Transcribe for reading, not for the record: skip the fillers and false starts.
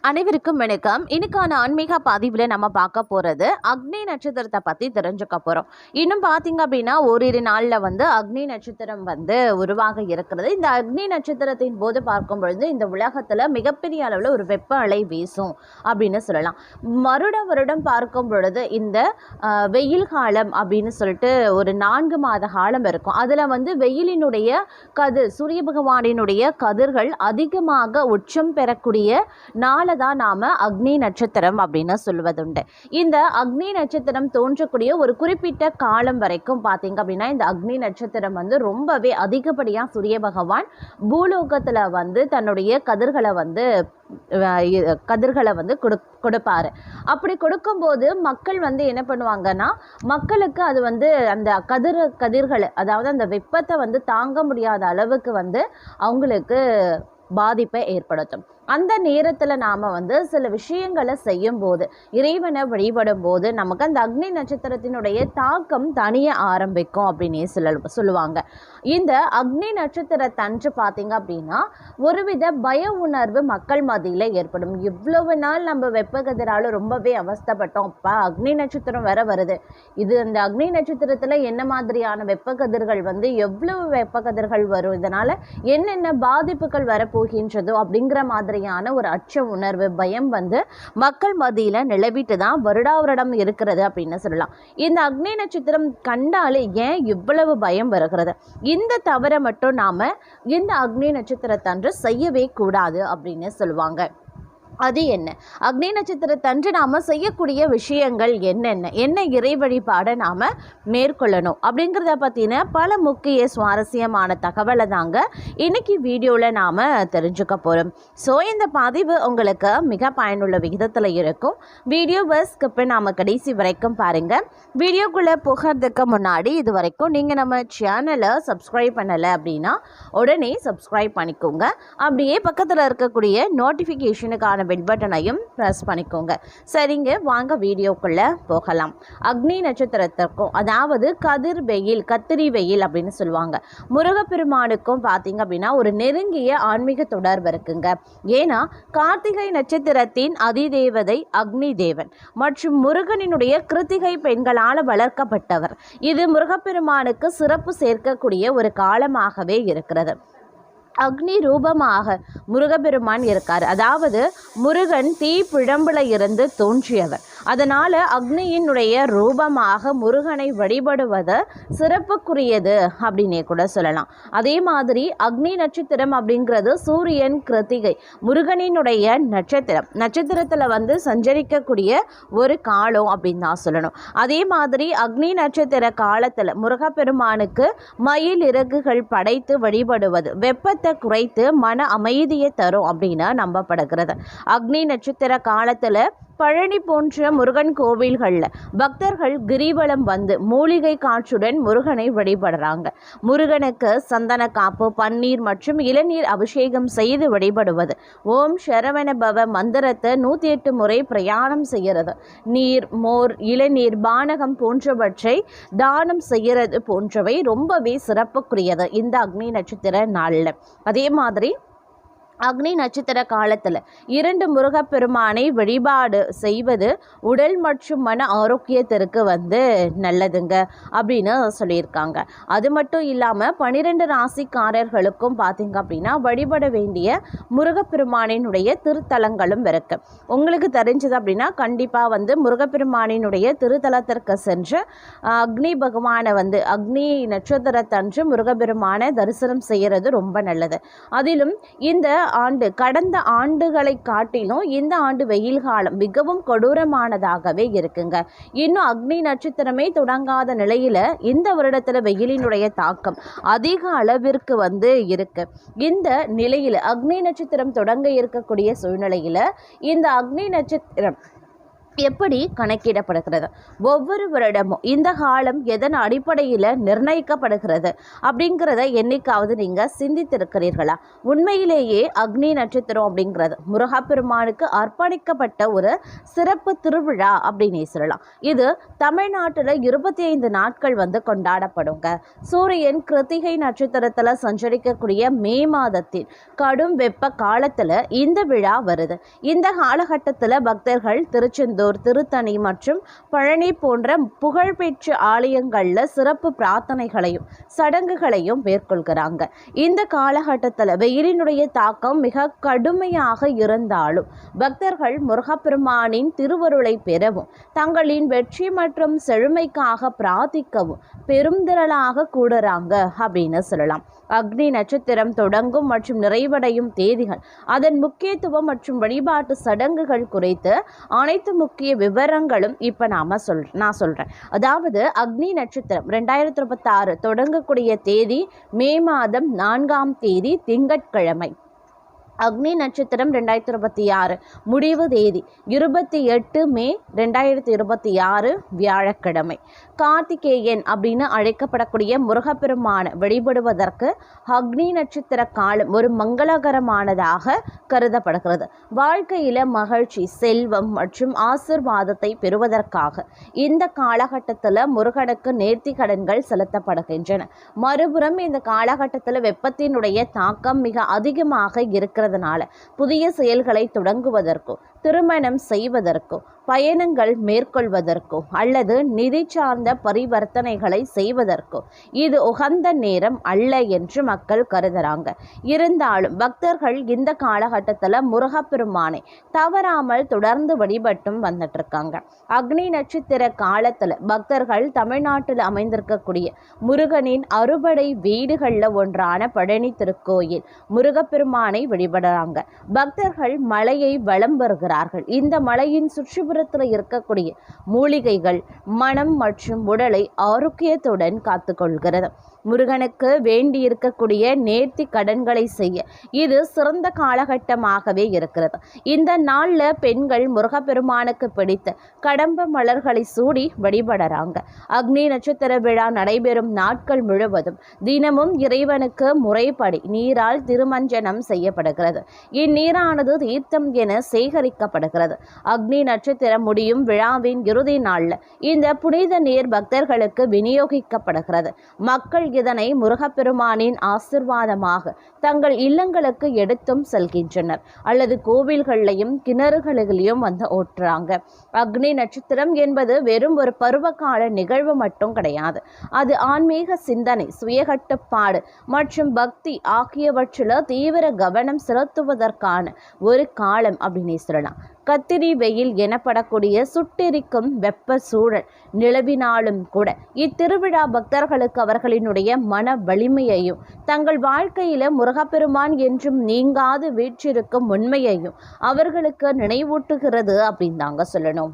அனைவருக்கும் வணக்கம். இன்னைக்கான ஆன்மீக பதிவில் நம்ம பார்க்க போகிறது அக்னி நட்சத்திரத்தை பற்றி தெரிஞ்சுக்க போகிறோம். இன்னும் பார்த்தீங்க அப்படின்னா ஓரிரு நாளில் அக்னி நட்சத்திரம் உருவாக இருக்கிறது. இந்த அக்னி நட்சத்திரத்தின் போது பார்க்கும் பொழுது இந்த உலகத்தில் மிகப்பெரிய அளவில் ஒரு வெப்ப அலை வீசும் அப்படின்னு சொல்லலாம். வருடம் பார்க்கும் பொழுது இந்த வெயில் காலம் அப்படின்னு சொல்லிட்டு ஒரு 4 மாத காலம் இருக்கும். அதில் வெயிலினுடைய சூரிய பகவானினுடைய கதிர்கள் அதிகமாக உச்சம் பெறக்கூடிய நாளை தான் நாம அக்னி நட்சத்திரம் அப்படின்னு சொல்வதுண்டு. இந்த அக்னி நட்சத்திரம் தோன்றக்கூடிய ஒரு குறிப்பிட்ட காலம் வரைக்கும் பார்த்தீங்க அப்படின்னா இந்த அக்னி நட்சத்திரம் ரொம்பவே அதிகப்படியா சூரிய பகவான் பூலோகத்துல தன்னுடைய கதிர்களை கொடுப்பாரு. அப்படி கொடுக்கும்போது மக்கள் என்ன பண்ணுவாங்கன்னா, மக்களுக்கு அது அந்த கதிர்கள் அதாவது அந்த வெப்பத்தை தாங்க முடியாத அளவுக்கு அவங்களுக்கு பாதிப்பை ஏற்படுத்தும். அந்த நேரத்தில் நாம் சில விஷயங்களை செய்யும் போது, இறைவனை வழிபடும் போது நமக்கு அந்த அக்னி நட்சத்திரத்தினுடைய தாக்கம் தனிய ஆரம்பிக்கும் அப்படின்னே சொல்லுவாங்க. இந்த அக்னி நட்சத்திரத்தன்று பார்த்தீங்க அப்படின்னா ஒருவித பய உணர்வு மக்கள் மத்தியில் ஏற்படும். இவ்வளவு நாள் நம்ம வெப்ப கதிரால் ரொம்பவே அவஸ்தப்பட்டோம். அப்போ அக்னி நட்சத்திரம் வேற வருது. இந்த அக்னி நட்சத்திரத்தில் என்ன மாதிரியான வெப்ப கதிர்கள் எவ்வளவு வெப்ப கதிர்கள் வரும், இதனால் என்னென்ன பாதிப்புகள் வரப்போகின்றதோ அப்படிங்கிற மாதிரியான ஒரு அச்ச உணர்வு, பயம் மக்கள் மத்தியில நிலவிட்டு தான் வருடம் இருக்கிறது அப்படின்னு சொல்லலாம். இந்த அக்னி நட்சத்திரம் கண்டாலே ஏன் இவ்வளவு பயம் வருகிறது? இந்த தவறை மட்டும் நாம இந்த அக்னி நட்சத்திரத்தன்று செய்யவே கூடாது அப்படின்னு சொல்லுவாங்க. அது என்ன? அக்னி நட்சத்திரத்தன்று நாம் செய்யக்கூடிய விஷயங்கள் என்ன இறை வழிபாடை நாம் மேற்கொள்ளணும் அப்படிங்கிறத பற்றின பல முக்கிய சுவாரஸ்யமான தகவலை தாங்க இன்னைக்கு வீடியோவில் நாம் தெரிஞ்சுக்க போகிறோம். ஸோ இந்த பதிவு உங்களுக்கு மிக பயனுள்ள விகிதத்தில் இருக்கும். வீடியோவை ஸ்கிப் நாம் கடைசி வரைக்கும் பாருங்கள். வீடியோக்குள்ளே போகிறதுக்கு முன்னாடி இது வரைக்கும் நீங்கள் நம்ம சேனலை சப்ஸ்கிரைப் பண்ணலை அப்படின்னா உடனே சப்ஸ்கிரைப் பண்ணிக்கோங்க. அப்படியே பக்கத்தில் இருக்கக்கூடிய நோட்டிஃபிகேஷனுக்கான பெல் பட்டனையும் பிரஸ் பண்ணிக்கோங்க. சரிங்க, வாங்க வீடியோக்குள்ள போகலாம். அக்னி நட்சத்திரத்திற்கும் அதாவது கத்திரி வெயில் அப்படின்னு சொல்லுவாங்க, முருகப்பெருமானுக்கும் பார்த்தீங்க அப்படின்னா ஒரு நெருங்கிய ஆன்மீக தொடர்பு இருக்குங்க. ஏன்னா கார்த்திகை நட்சத்திரத்தின் அதிதேவதை அக்னி தேவன் மற்றும் முருகனினுடைய கிருத்திகை பெண்களால் வளர்க்கப்பட்டவர். இது முருகப்பெருமானுக்கு சிறப்பு சேர்க்கக்கூடிய ஒரு காலமாகவே இருக்கிறது. அக்னி ரூபமாக முருகப்பெருமான் இருக்கார். அதாவது முருகன் தீ பிழம்புல இருந்து தோன்றியவர். அதனால அக்னியினுடைய ரூபமாக முருகனை வழிபடுவது சிறப்புக்குரியது அப்படின்னே கூட சொல்லலாம். அதே மாதிரி அக்னி நட்சத்திரம் அப்படிங்கிறது சூரியன் கிருத்திகை முருகனினுடைய நட்சத்திரத்துல சஞ்சரிக்கக்கூடிய ஒரு காலம் அப்படின்னு தான் சொல்லணும். அதே மாதிரி அக்னி நட்சத்திர காலத்துல முருகப்பெருமானுக்கு மயில் இறகுகள் படைத்து வழிபடுவது வெப்பத்தை குறைத்து மன அமைதியை தரும் அப்படின்னு நம்பப்படுகிறது. அக்னி நட்சத்திர காலத்துல பழனி போன்ற முருகன் கோவில்களில் பக்தர்கள் கிரிவலம் மூலிகை காற்றுடன் முருகனை வழிபடுறாங்க. முருகனுக்கு சந்தன காப்பு, பன்னீர் மற்றும் இளநீர் அபிஷேகம் செய்து வழிபடுவது, ஓம் சரவண பவ மந்திரத்தை 108 முறை பிரயாணம் செய்கிறது, நீர், மோர், இளநீர், பானகம் போன்றவற்றை தானம் செய்கிறது போன்றவை ரொம்பவே சிறப்புக்குரியது இந்த அக்னி நட்சத்திர நாளில். அதே மாதிரி அக்னி நட்சத்திர காலத்தில் 2 முருகப்பெருமானை வழிபாடு செய்வது உடல் மற்றும் மன ஆரோக்கியத்திற்கு நல்லதுங்க அப்படின்னு சொல்லியிருக்காங்க. அது மட்டும் இல்லாமல் 12 ராசிக்காரர்களுக்கும் பார்த்தீங்க அப்படின்னா வழிபட வேண்டிய முருகப்பெருமானினுடைய திருத்தலங்களும் இருக்கு. உங்களுக்கு தெரிஞ்சது அப்படின்னா கண்டிப்பாக முருகப்பெருமானினுடைய திருத்தலத்திற்கு சென்று அக்னி பகவானை அக்னி நட்சத்திரத்தன்று முருகப்பெருமானை தரிசனம் செய்கிறது ரொம்ப நல்லது. அதிலும் இந்த கடந்த ஆண்டுகளை காட்டிலும் இந்த ஆண்டு வெயில் காலம் மிகவும் கொடூரமானதாகவே இருக்குங்க. இன்னும் அக்னி நட்சத்திரமே தொடங்காத நிலையில இந்த வருடத்துல வெயிலினுடைய தாக்கம் அதிக அளவிற்கு இருக்கு. இந்த நிலையில அக்னி நட்சத்திரம் தொடங்க இருக்கக்கூடிய சூழ்நிலையில இந்த அக்னி நட்சத்திரம் எப்படி கணக்கிடப்படுகிறது? ஒவ்வொரு வருடமும் இந்த காலம் எதன் அடிப்படையில் நிர்ணயிக்கப்படுகிறது அப்படிங்கிறத என்னைக்காவது நீங்கள் சிந்தித்திருக்கிறீர்களா? உண்மையிலேயே அக்னி நட்சத்திரம் அப்படிங்கிறது முருகப்பெருமானுக்கு அர்ப்பணிக்கப்பட்ட ஒரு சிறப்பு திருவிழா அப்படின்னு சொல்லலாம். இது தமிழ்நாட்டில் 25 நாட்கள் கொண்டாடப்படுங்க. சூரியன் கிருத்திகை நட்சத்திரத்தில் சஞ்சரிக்கக்கூடிய மே மாதத்தின் கடும் வெப்ப காலத்தில் இந்த விழா வருது. இந்த காலகட்டத்தில் பக்தர்கள் திருச்செந்தூர், திருத்தணி மற்றும் பழனி போன்ற புகழ்பெற்ற ஆலயங்களில் சிறப்பு பிரார்த்தனைகளையும் சடங்குகளையும் மேற்கொள்கிறாங்க. இந்த காலகட்டத்தில் வெயிலினுடைய தாக்கம் மிக கடுமையாக இருந்தாலும் பக்தர்கள் முருகப்பெருமானின் திருவருளை பெறவும் தங்களின் வெற்றி மற்றும் செழுமைக்காக பிரார்த்திக்கவும் பெருந்திரளாக கூடுறாங்க அப்படின்னு சொல்லலாம். அக்னி நட்சத்திரம் தொடங்கும் மற்றும் நிறைவடையும் தேதிகள், அதன் முக்கியத்துவம் மற்றும் வழிபாட்டு சடங்குகள் குறித்து அனைத்து முக்கிய விவரங்களும் இப்போ நான் சொல்கிறேன். அதாவது அக்னி நட்சத்திரம் 2026 தொடங்கக்கூடிய தேதி மே மாதம் 4ஆம் தேதி திங்கட்கிழமை. அக்னி நட்சத்திரம் 2026 முடிவு தேதி 28 மே 2026 வியாழக்கிழமை. கார்த்திகேயன் அப்படின்னு அழைக்கப்படக்கூடிய முருகப்பெருமான வழிபடுவதற்கு அக்னி நட்சத்திர காலம் ஒரு மங்களகரமானதாக கருதப்படுகிறது. வாழ்க்கையில் மகிழ்ச்சி, செல்வம் மற்றும் ஆசிர்வாதத்தை பெறுவதற்காக இந்த காலகட்டத்தில் முருகனுக்கு நேர்த்தி கடன்கள் செலுத்தப்படுகின்றன. மறுபுறம் இந்த காலகட்டத்தில் வெப்பத்தினுடைய தாக்கம் மிக அதிகமாக இருக்கிறது. புதிய செயல்களை தொடங்குவதற்கோ, திருமணம் செய்வதற்கோ, பயணங்கள் மேற்கொள்வதற்கோ அல்லது நிதி சார்ந்த பரிவர்த்தனைகளை செய்வதற்கோ இது உகந்த நேரம் அல்ல என்று மக்கள் கருதுறாங்க. இருந்தாலும் பக்தர்கள் இந்த காலகட்டத்தில் முருகப்பெருமானை தவறாமல் தொடர்ந்து வழிபட்டும் வந்துட்டு இருக்காங்க. அக்னி நட்சத்திர காலத்தில் பக்தர்கள் தமிழ்நாட்டில் அமைந்திருக்கக்கூடிய முருகனின் அறுபடை வீடுகளில் ஒன்றான பழனி திருக்கோயில் முருகப்பெருமானை வழிபடுறாங்க. பக்தர்கள் மலையை வலம் வருகிறார்கள். இந்த மலையின் சுற்றுப்புறத்தில் இருக்கக்கூடிய மூலிகைகள் மனம் மற்றும் உடலை ஆரோக்கியத்துடன் காத்துக்கொள்கிறது. முருகனுக்கு வேண்டி இருக்கக்கூடிய நேர்த்தி கடன்களை செய்ய இது சிறந்த காலகட்டமாகவே இருக்கிறது. இந்த நாளில் பெண்கள் முருகப்பெருமானுக்கு பிடித்த கடம்ப மலர்களை சூடி வழிபடுறாங்க. அக்னி நட்சத்திர விழா நடைபெறும் நாட்கள் முழுவதும் தினமும் இறைவனுக்கு முறைப்படி நீரால் திருமஞ்சனம் செய்யப்படுகிறது. இந்நீரானது தீர்த்தம் என சேகரிக்கப்படுகிறது. அக்னி நட்சத்திரம் முடியும் விழாவின் இறுதி நாளில் இந்த புனித நீர் பக்தர்களுக்கு விநியோகிக்கப்படுகிறது. மக்கள் இதனை முருகப்பெருமானின் ஆசிர்வாதமாக தங்கள் இல்லங்களுக்கு எடுத்தும் செல்கின்றனர் அல்லது கோவில்களையும் கிணறுகளிலையும் ஓட்டுறாங்க. அக்னி நட்சத்திரம் என்பது வெறும் ஒரு பருவகால நிகழ்வு மட்டும் கிடையாது. அது ஆன்மீக சிந்தனை, சுயகட்டுப்பாடு மற்றும் பக்தி ஆகியவற்றில் தீவிர கவனம் செலுத்துவதற்கான ஒரு காலம் அப்படின்னு சொல்லலாம். கத்திரி வெயில் எனப்படக்கூடிய சுட்டெரிக்கும் வெப்ப சூழல் நிலவினாலும் கூட இத்திருவிழா பக்தர்களுக்கு அவர்களினுடைய மன வலிமையையும் தங்கள் வாழ்க்கையில முருகப்பெருமான் என்றும் நீங்காது வீற்றிருக்கும் உண்மையையும் அவர்களுக்கு நினைவூட்டுகிறது அப்படின்னு தாங்க சொல்லணும்.